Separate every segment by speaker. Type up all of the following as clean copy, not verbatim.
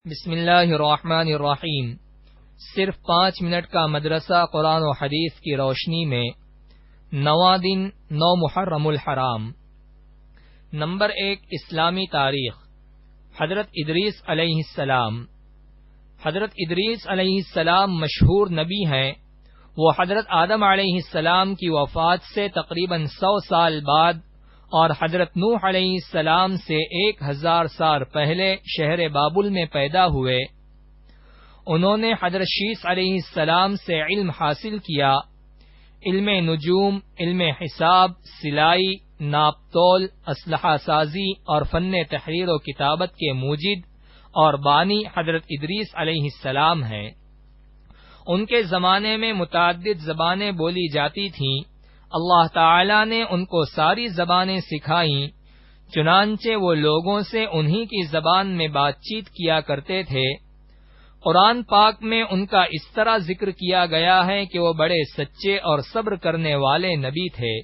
Speaker 1: بسم اللہ الرحمن الرحیم۔ صرف 5 منٹ کا مدرسہ قرآن و حدیث کی روشنی میں 9واں دن 9 محرم الحرام۔ نمبر 1، اسلامی تاریخ۔ حضرت ادریس علیہ السلام۔ حضرت ادریس علیہ السلام مشہور نبی ہیں۔ وہ حضرت آدم علیہ السلام کی وفات سے تقریباً 100 سال بعد اور حضرت نوح علیہ السلام سے 1000 سال پہلے شہر بابل میں پیدا ہوئے۔ انہوں نے حضرت شیس علیہ السلام سے علم حاصل کیا۔ علم نجوم، علم حساب، سلائی، ناپ تول، اسلحہ سازی اور فن تحریر و کتابت کے موجد اور بانی حضرت ادریس علیہ السلام ہیں۔ ان کے زمانے میں متعدد زبانیں بولی جاتی تھیں۔ اللہ تعالی نے ان کو ساری زبانیں سکھائیں، چنانچہ وہ لوگوں سے انہی کی زبان میں بات چیت کیا کرتے تھے۔ قرآن پاک میں ان کا اس طرح ذکر کیا گیا ہے کہ وہ بڑے سچے اور صبر کرنے والے نبی تھے۔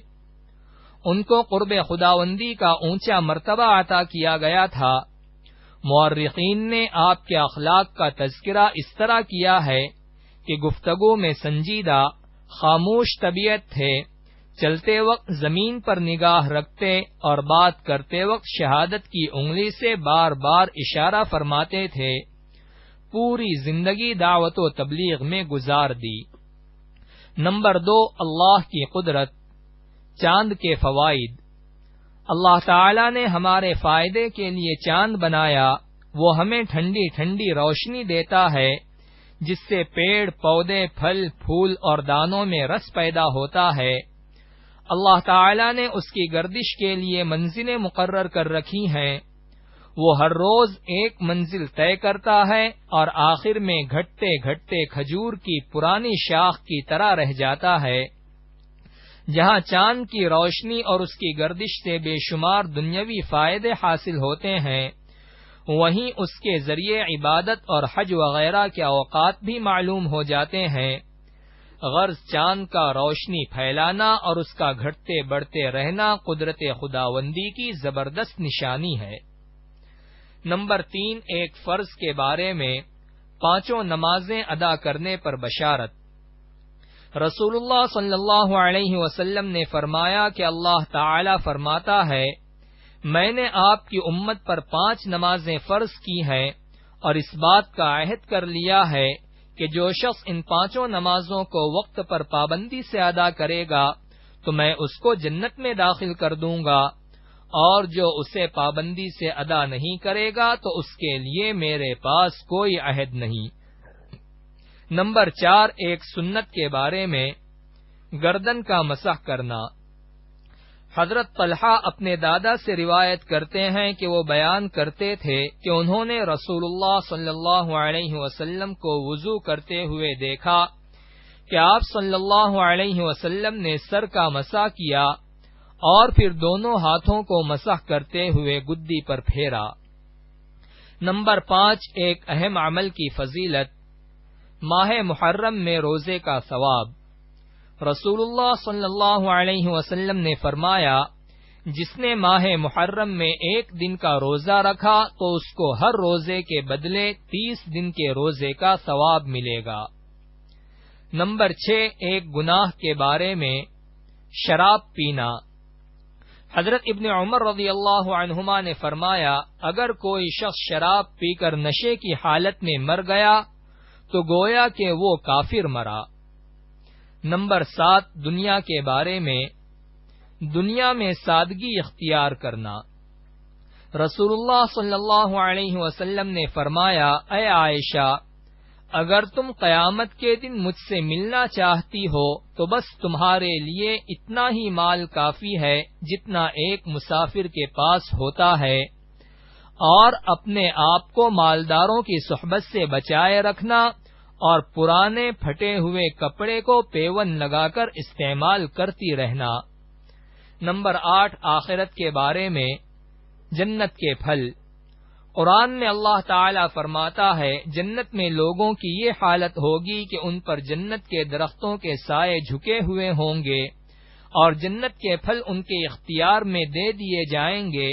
Speaker 1: ان کو قرب خداوندی کا اونچا مرتبہ عطا کیا گیا تھا۔ مورخین نے آپ کے اخلاق کا تذکرہ اس طرح کیا ہے کہ گفتگو میں سنجیدہ، خاموش طبیعت تھے، چلتے وقت زمین پر نگاہ رکھتے اور بات کرتے وقت شہادت کی انگلی سے بار بار اشارہ فرماتے تھے۔ پوری زندگی دعوت و تبلیغ میں گزار دی۔ نمبر 2، اللہ کی قدرت۔ چاند کے فوائد۔ اللہ تعالی نے ہمارے فائدے کے لیے چاند بنایا۔ وہ ہمیں ٹھنڈی ٹھنڈی روشنی دیتا ہے، جس سے پیڑ پودے، پھل پھول اور دانوں میں رس پیدا ہوتا ہے۔ اللہ تعالی نے اس کی گردش کے لیے منزلیں مقرر کر رکھی ہیں۔ وہ ہر روز ایک منزل طے کرتا ہے اور آخر میں گھٹتے گھٹتے کھجور کی پرانی شاخ کی طرح رہ جاتا ہے۔ جہاں چاند کی روشنی اور اس کی گردش سے بے شمار دنیاوی فائدے حاصل ہوتے ہیں، وہیں اس کے ذریعے عبادت اور حج وغیرہ کے اوقات بھی معلوم ہو جاتے ہیں۔ غرض چاند کا روشنی پھیلانا اور اس کا گھٹتے بڑھتے رہنا قدرت خداوندی کی زبردست نشانی ہے۔ نمبر 3، ایک فرض کے بارے میں 5 نمازیں ادا کرنے پر بشارت۔ رسول اللہ صلی اللہ علیہ وسلم نے فرمایا کہ اللہ تعالی فرماتا ہے، میں نے آپ کی امت پر 5 نمازیں فرض کی ہیں اور اس بات کا عہد کر لیا ہے کہ جو شخص ان 5 نمازوں کو وقت پر پابندی سے ادا کرے گا تو میں اس کو جنت میں داخل کر دوں گا، اور جو اسے پابندی سے ادا نہیں کرے گا تو اس کے لیے میرے پاس کوئی عہد نہیں۔ نمبر 4، ایک سنت کے بارے میں گردن کا مسح کرنا۔ حضرت طلحہ اپنے دادا سے روایت کرتے ہیں کہ وہ بیان کرتے تھے کہ انہوں نے رسول اللہ صلی اللہ علیہ وسلم کو وضو کرتے ہوئے دیکھا کہ آپ صلی اللہ علیہ وسلم نے سر کا مسح کیا اور پھر دونوں ہاتھوں کو مسح کرتے ہوئے گدی پر پھیرا۔ نمبر 5، ایک اہم عمل کی فضیلت۔ ماہ محرم میں روزے کا ثواب۔ رسول اللہ صلی اللہ علیہ وسلم نے فرمایا، جس نے ماہ محرم میں 1 دن کا روزہ رکھا تو اس کو ہر روزے کے بدلے 30 دن کے روزے کا ثواب ملے گا۔ نمبر 6، ایک گناہ کے بارے میں شراب پینا۔ حضرت ابن عمر رضی اللہ عنہما نے فرمایا، اگر کوئی شخص شراب پی کر نشے کی حالت میں مر گیا تو گویا کہ وہ کافر مرا۔ نمبر 7، دنیا کے بارے میں دنیا میں سادگی اختیار کرنا۔ رسول اللہ صلی اللہ علیہ وسلم نے فرمایا، اے عائشہ، اگر تم قیامت کے دن مجھ سے ملنا چاہتی ہو تو بس تمہارے لیے اتنا ہی مال کافی ہے جتنا ایک مسافر کے پاس ہوتا ہے، اور اپنے آپ کو مالداروں کی صحبت سے بچائے رکھنا اور پرانے پھٹے ہوئے کپڑے کو پیون لگا کر استعمال کرتی رہنا۔ نمبر 8، آخرت کے بارے میں جنت کے پھل۔ قرآن میں اللہ تعالی فرماتا ہے، جنت میں لوگوں کی یہ حالت ہوگی کہ ان پر جنت کے درختوں کے سائے جھکے ہوئے ہوں گے اور جنت کے پھل ان کے اختیار میں دے دیے جائیں گے،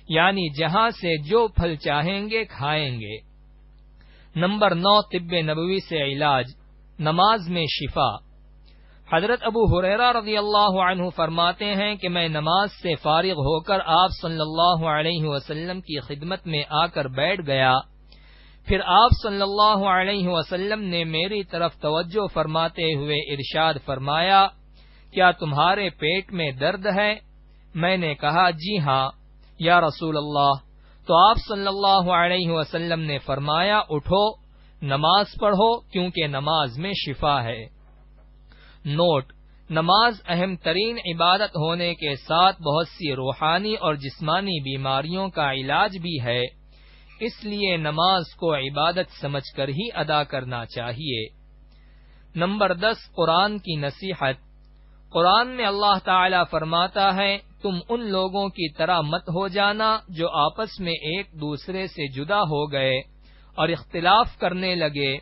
Speaker 1: یعنی جہاں سے جو پھل چاہیں گے کھائیں گے۔ نمبر 9 طب نبوی سے علاج، نماز میں شفا۔ حضرت ابو ہریرہ رضی اللہ عنہ فرماتے ہیں کہ میں نماز سے فارغ ہو کر آپ صلی اللہ علیہ وسلم کی خدمت میں آ کر بیٹھ گیا، پھر آپ صلی اللہ علیہ وسلم نے میری طرف توجہ فرماتے ہوئے ارشاد فرمایا، کیا تمہارے پیٹ میں درد ہے؟ میں نے کہا جی ہاں یا رسول اللہ۔ تو آپ صلی اللہ علیہ وسلم نے فرمایا، اٹھو نماز پڑھو کیونکہ نماز میں شفا ہے۔ نوٹ: نماز اہم ترین عبادت ہونے کے ساتھ بہت سی روحانی اور جسمانی بیماریوں کا علاج بھی ہے، اس لیے نماز کو عبادت سمجھ کر ہی ادا کرنا چاہیے۔ نمبر 10 قرآن کی نصیحت۔ قرآن میں اللہ تعالی فرماتا ہے، تم ان لوگوں کی طرح مت ہو جانا جو آپس میں ایک دوسرے سے جدا ہو گئے اور اختلاف کرنے لگے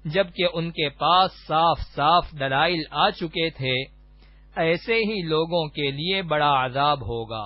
Speaker 1: جبکہ ان کے پاس صاف صاف دلائل آ چکے تھے، ایسے ہی لوگوں کے لیے بڑا عذاب ہوگا۔